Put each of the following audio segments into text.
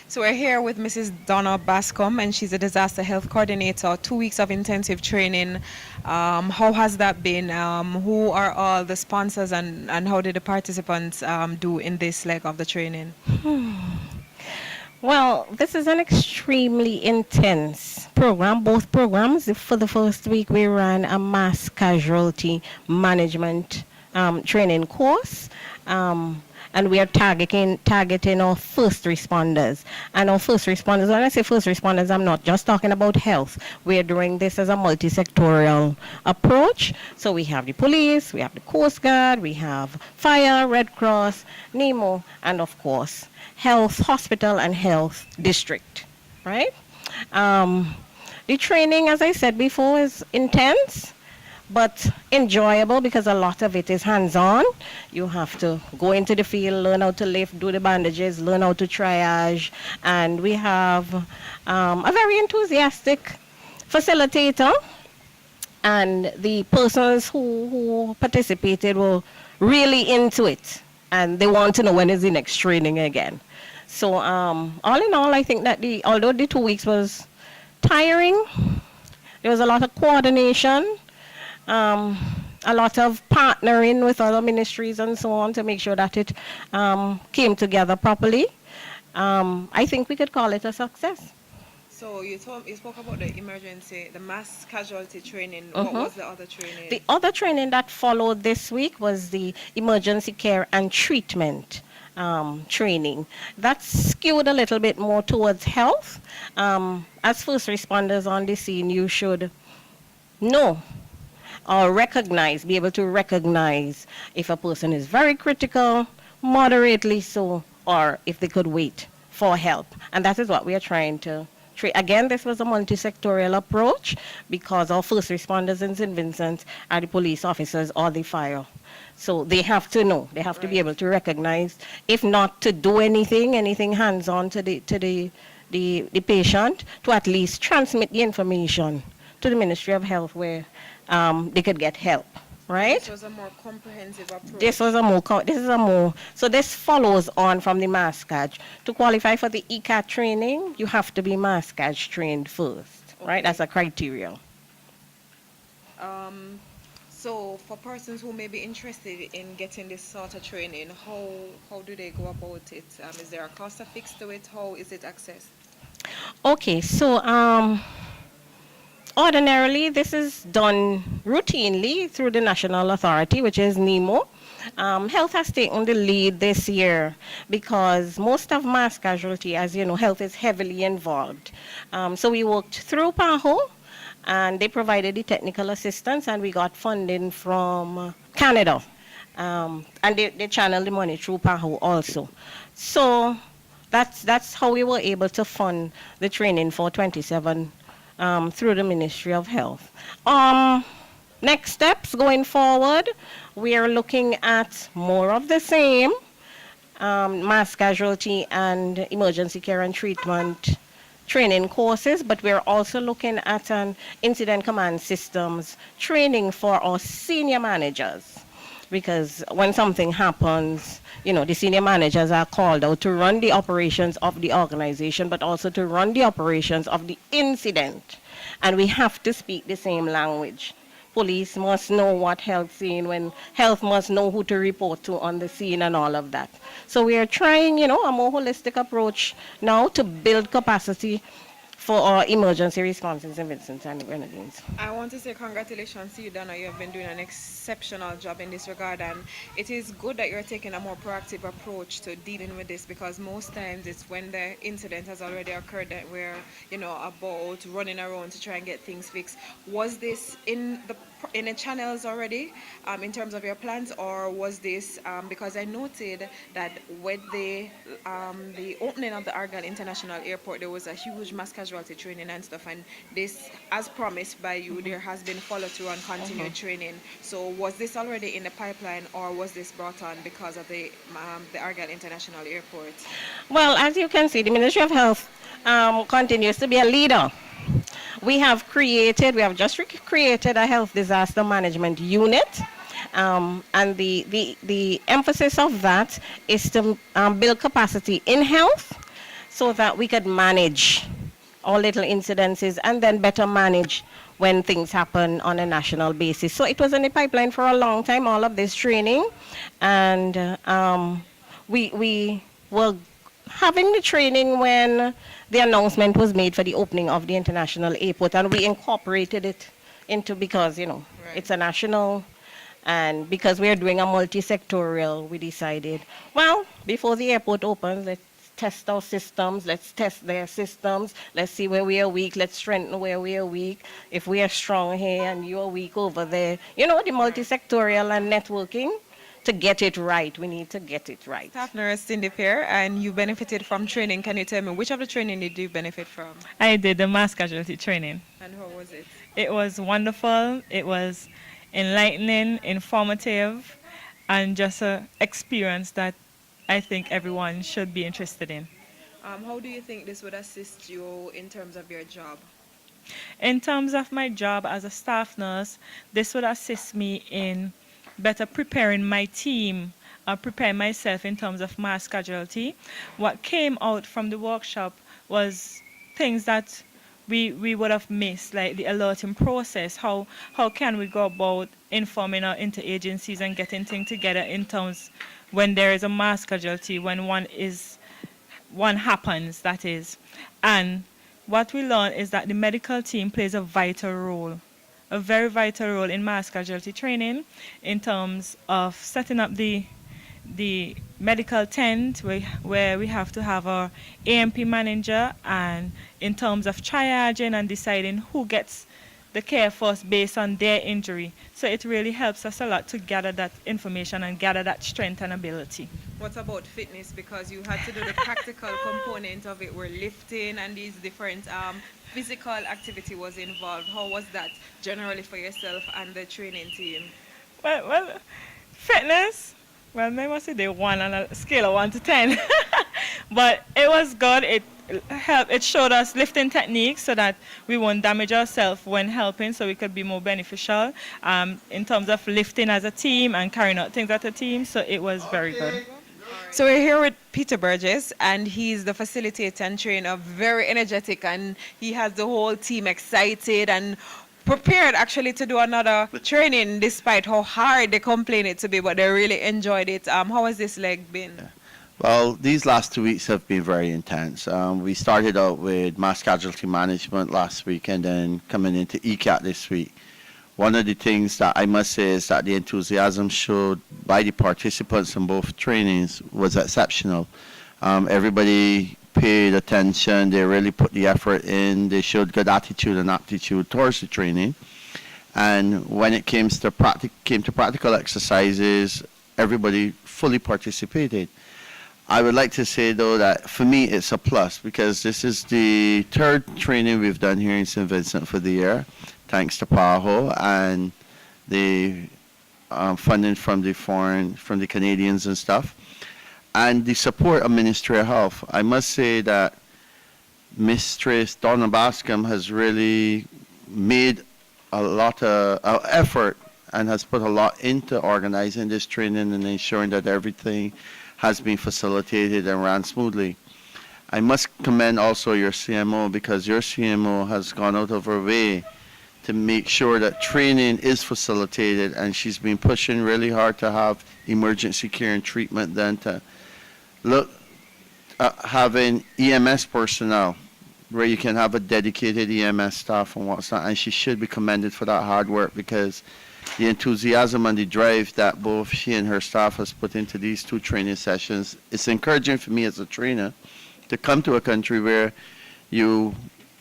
So we're here with Mrs. Donna Bascom, and she's a disaster health coordinator. 2 weeks of intensive training. How has that been? Who are all the sponsors, and how did the participants do in this leg of the training? Well, this is an extremely intense program. Both programs, for the first week, we ran a mass casualty management training course. And we are targeting our first responders. And our first responders, when I say first responders, I'm not just talking about health. We are doing this as a multi-sectorial approach. So we have the police, we have the Coast Guard, we have Fire, Red Cross, NEMO, and of course, health hospital and health district, right? The training, as I said before, is intense but enjoyable because a lot of it is hands-on. You have to go into the field, learn how to lift, do the bandages, learn how to triage, and we have a very enthusiastic facilitator, and the persons who participated were really into it, and they want to know when is the next training again. So all in all, I think that although the 2 weeks was tiring, there was a lot of coordination, a lot of partnering with other ministries and so on to make sure that it came together properly. I think we could call it a success. So you spoke about the emergency, the mass casualty training. What was the other training? The other training that followed this week was the emergency care and treatment training. That's skewed a little bit more towards health. As first responders on the scene, you should know or be able to recognize if a person is very critical, moderately so, or if they could wait for help. And that is what we are trying to treat. Again, this was a multi-sectorial approach because our first responders in St. Vincent are the police officers or the fire. So they have to know, they have to be able to recognize, if not to do anything hands-on to the patient, to at least transmit the information to the Ministry of Health where they could get help, right? This was a more comprehensive approach. So this follows on from the MASCAJ. To qualify for the ECAT training, you have to be MASCAJ trained first, right? That's a criteria. So for persons who may be interested in getting this sort of training, how do they go about it? Is there a cost affixed to it? How is it accessed? Okay, so ordinarily, this is done routinely through the national authority, which is NEMO. Health has taken the lead this year because most of mass casualty, as you know, health is heavily involved. So we worked through PAHO, and they provided the technical assistance, and we got funding from Canada. And they channeled the money through PAHO also. So that's how we were able to fund the training for 27 through the Ministry of Health. Next steps going forward, we are looking at more of the same, mass casualty and emergency care and treatment training courses, but we're also looking at an incident command systems training for our senior managers, because when something happens, you know, the senior managers are called out to run the operations of the organization, but also to run the operations of the incident. And we have to speak the same language. Police must know what health seen, when health must know who to report to on the scene and all of that. So we are trying, you know, a more holistic approach now to build capacity for our emergency responses in Vincent and the Grenadines. I want to say congratulations to you, Donna. You have been doing an exceptional job in this regard, and it is good that you're taking a more proactive approach to dealing with this, because most times it's when the incident has already occurred that we're, you know, about running around to try and get things fixed. Was this in the channels already in terms of your plans, or was this because I noted that with the opening of the Argyle International Airport, there was a huge mass casualty training and stuff, and this, as promised by you, there has been follow through and continued training. So was this already in the pipeline, or was this brought on because of the Argyle International Airport? Well, as you can see, the Ministry of Health continues to be a leader. We have just created a health disaster management unit, and the emphasis of that is to build capacity in health, so that we could manage all little incidences and then better manage when things happen on a national basis. So it was in the pipeline for a long time, all of this training. And we were having the training when the announcement was made for the opening of the international airport, and we incorporated it into, because, Right. it's a national, and because we're doing a multi-sectorial, we decided, well, before the airport opens, let's test our systems, let's test their systems, let's see where we are weak, let's strengthen where we are weak. If we are strong here and you are weak over there, the multi-sectorial and networking, to get it right, we need to get it right. Staff nurse Cindy Fair, and you benefited from training. Can you tell me which of the training did you benefit from? I did the mass casualty training. And how was it? It was wonderful. It was enlightening, informative, and just an experience that I think everyone should be interested in. How do you think this would assist you in terms of your job? In terms of my job as a staff nurse, this would assist me in better preparing my team, preparing myself in terms of mass casualty. What came out from the workshop was things that we would have missed, like the alerting process. How can we go about informing our interagencies and getting things together in terms when there is a mass casualty, when one happens, that is. And what we learned is that the medical team plays a vital role, a very vital role in mass casualty training in terms of setting up the medical tent where we have to have our AMP manager, and in terms of triaging and deciding who gets the care first based on their injury. So it really helps us a lot to gather that information and gather that strength and ability. What about fitness? Because you had to do the practical component of it, where lifting and these different physical activity was involved. How was that generally for yourself and the training team? Well, fitness, well, I must say they 1 on a scale of 1 to 10. But it was good. It helped. It showed us lifting techniques so that we won't damage ourselves when helping, so we could be more beneficial in terms of lifting as a team and carrying out things as a team. So it was very good. So we're here with Peter Burgess, and he's the facilitator and trainer, very energetic, and he has the whole team excited and prepared actually to do another training despite how hard they complain it to be, but they really enjoyed it. How has this leg been? Well, these last 2 weeks have been very intense. We started out with mass casualty management last week and then coming into ECAT this week. One of the things that I must say is that the enthusiasm showed by the participants in both trainings was exceptional. Everybody paid attention. They really put the effort in. They showed good attitude and aptitude towards the training. And when it came to practical exercises, everybody fully participated. I would like to say, though, that for me it's a plus, because this is the third training we've done here in St. Vincent for the year, thanks to PAHO and the funding from the Canadians and stuff, and the support of Ministry of Health. I must say that Mistress Donna Bascom has really made a lot of effort and has put a lot into organizing this training and ensuring that everything has been facilitated and ran smoothly. I must commend also your CMO, because your CMO has gone out of her way to make sure that training is facilitated, and she's been pushing really hard to have emergency care and treatment done, to look at having EMS personnel where you can have a dedicated EMS staff and what's not, and she should be commended for that hard work, because the enthusiasm and the drive that both she and her staff has put into these 2 training sessions, it's encouraging for me as a trainer to come to a country where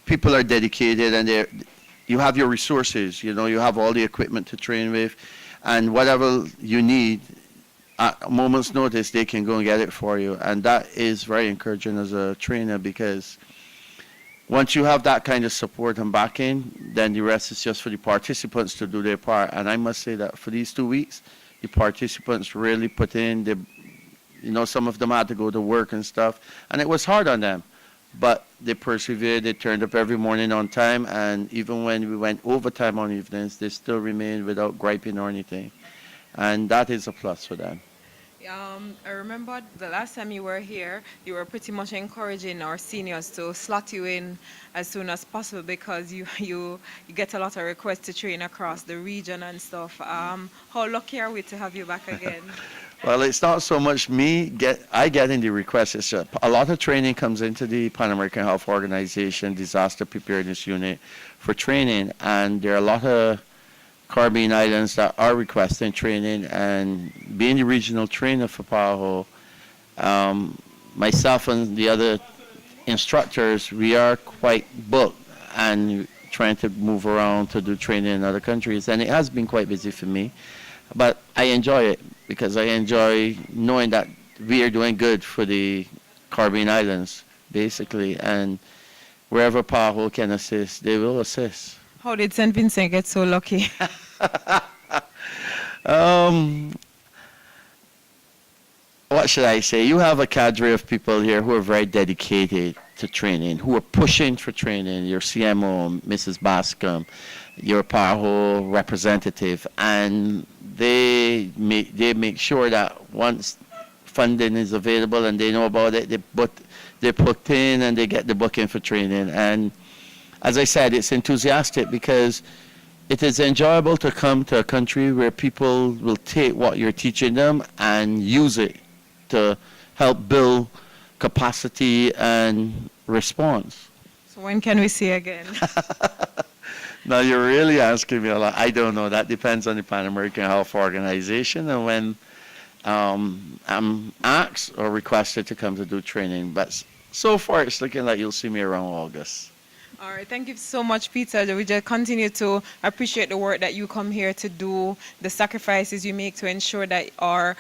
people are dedicated and you have your resources, you have all the equipment to train with, and whatever you need at a moment's notice, they can go and get it for you. And that is very encouraging as a trainer, because once you have that kind of support and backing, then the rest is just for the participants to do their part. And I must say that for these 2 weeks, the participants really put in, some of them had to go to work and stuff, and it was hard on them. But they persevered, they turned up every morning on time, and even when we went overtime on evenings, they still remained without griping or anything. And that is a plus for them. I remember the last time you were here, you were pretty much encouraging our seniors to slot you in as soon as possible because you get a lot of requests to train across the region and stuff. How lucky are we to have you back again? Well, it's not so much I getting the request. It's a lot of training comes into the Pan American Health Organization Disaster Preparedness Unit for training, and there are a lot of Caribbean islands that are requesting training. And being the regional trainer for PAHO, myself and the other instructors, we are quite booked and trying to move around to do training in other countries, and it has been quite busy for me. But I enjoy it because I enjoy knowing that we are doing good for the Caribbean islands, basically, and wherever PAHO can assist, they will assist. How did St. Vincent get so lucky? um, what should I say? You have a cadre of people here who are very dedicated to training, who are pushing for training. Your CMO, Mrs. Bascom, your PAHO representative, and they make sure that once funding is available and they know about it, they put in and they get the booking for training. And as I said, it's enthusiastic because it is enjoyable to come to a country where people will take what you're teaching them and use it to help build capacity and response. So when can we see again? Now you're really asking me a lot. I don't know. That depends on the Pan American Health Organization and when I'm asked or requested to come to do training. But so far, it's looking like you'll see me around August. All right, thank you so much, Peter. We just continue to appreciate the work that you come here to do, the sacrifices you make to ensure that our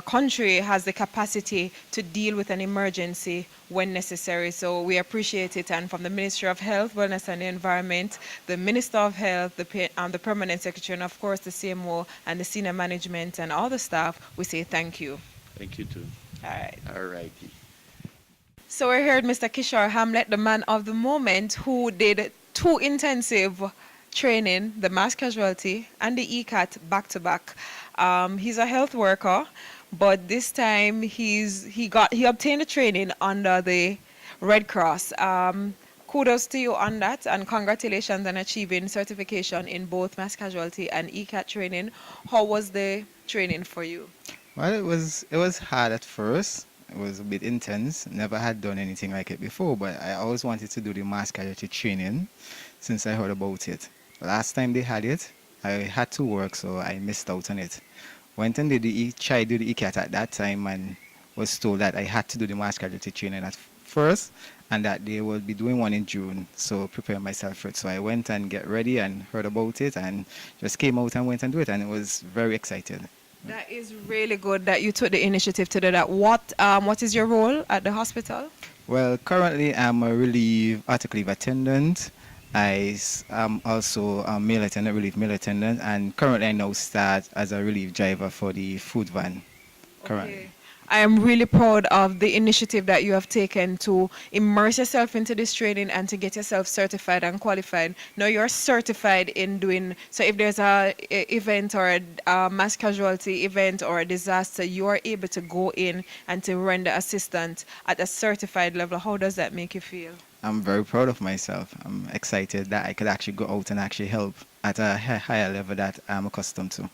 country has the capacity to deal with an emergency when necessary. So we appreciate it. And from the Ministry of Health, Wellness and the Environment, the Minister of Health, the Permanent Secretary, and of course the CMO and the senior management and all the staff, we say thank you. Thank you, too. All right. All righty. So we heard Mr. Kishore Hamlet, the man of the moment, who did 2 intensive training, the mass casualty and the ECAT back to back. He's a health worker, but this time he obtained a training under the Red Cross. Kudos to you on that, and congratulations on achieving certification in both mass casualty and ECAT training. How was the training for you? Well, it was hard at first. It was a bit intense. Never had done anything like it before, but I always wanted to do the mass casualty training since I heard about it. Last time they had it, I had to work, so I missed out on it. Went and tried to do the ECAT at that time and was told that I had to do the mass casualty training at first and that they will be doing one in June, so prepare myself for it. So I went and get ready and heard about it and just came out and went and do it, and it was very excited. That is really good that you took the initiative to do that. What is your role at the hospital? Well, currently I'm a arctic leave attendant. I am also a relief meal attendant, and currently I now start as a relief driver for the food van. Currently. Okay. I am really proud of the initiative that you have taken to immerse yourself into this training and to get yourself certified and qualified. Now you're certified in doing, so if there's a event or a mass casualty event or a disaster, you are able to go in and to render assistance at a certified level. How does that make you feel? I'm very proud of myself. I'm excited that I could actually go out and actually help at a higher level that I'm accustomed to.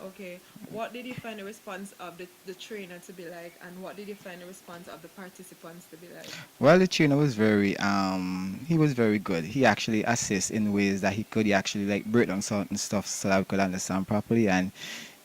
Okay. What did you find the response of the trainer to be like, and what did you find the response of the participants to be like? Well, the trainer was he was very good. He actually assists in ways that he could actually like break down certain stuff so that we could understand properly, and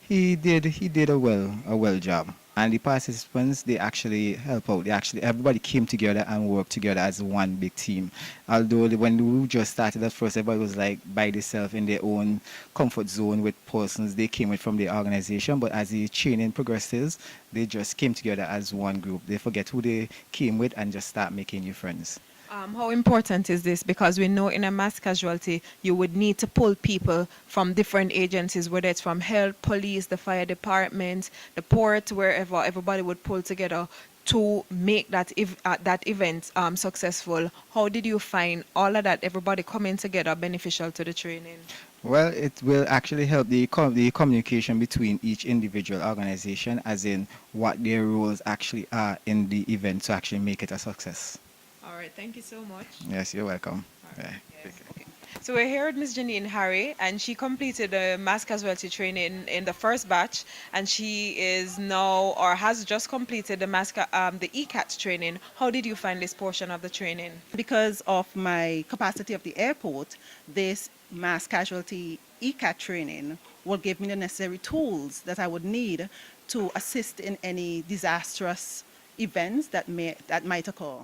he did a well job. And the participants, they actually help out. Everybody came together and worked together as one big team. Although when we just started at first, everybody was like by themselves in their own comfort zone with persons they came with from the organization. But as the training progresses, they just came together as one group. They forget who they came with and just start making new friends. How important is this? Because we know in a mass casualty, you would need to pull people from different agencies, whether it's from health, police, the fire department, the port, wherever. Everybody would pull together to make that event successful. How did you find all of that, everybody coming together, beneficial to the training? Well, it will actually help the communication between each individual organization, as in what their roles actually are in the event to actually make it a success. All right, thank you so much. Yes, you're welcome. All right, Yeah. yes. Okay. So we're here with Ms. Janine Harry, and she completed the mass casualty training in the first batch, and she is now or has just completed the ECAT training. How did you find this portion of the training? Because of my capacity of the airport, this mass casualty ECAT training will give me the necessary tools that I would need to assist in any disastrous events that might occur.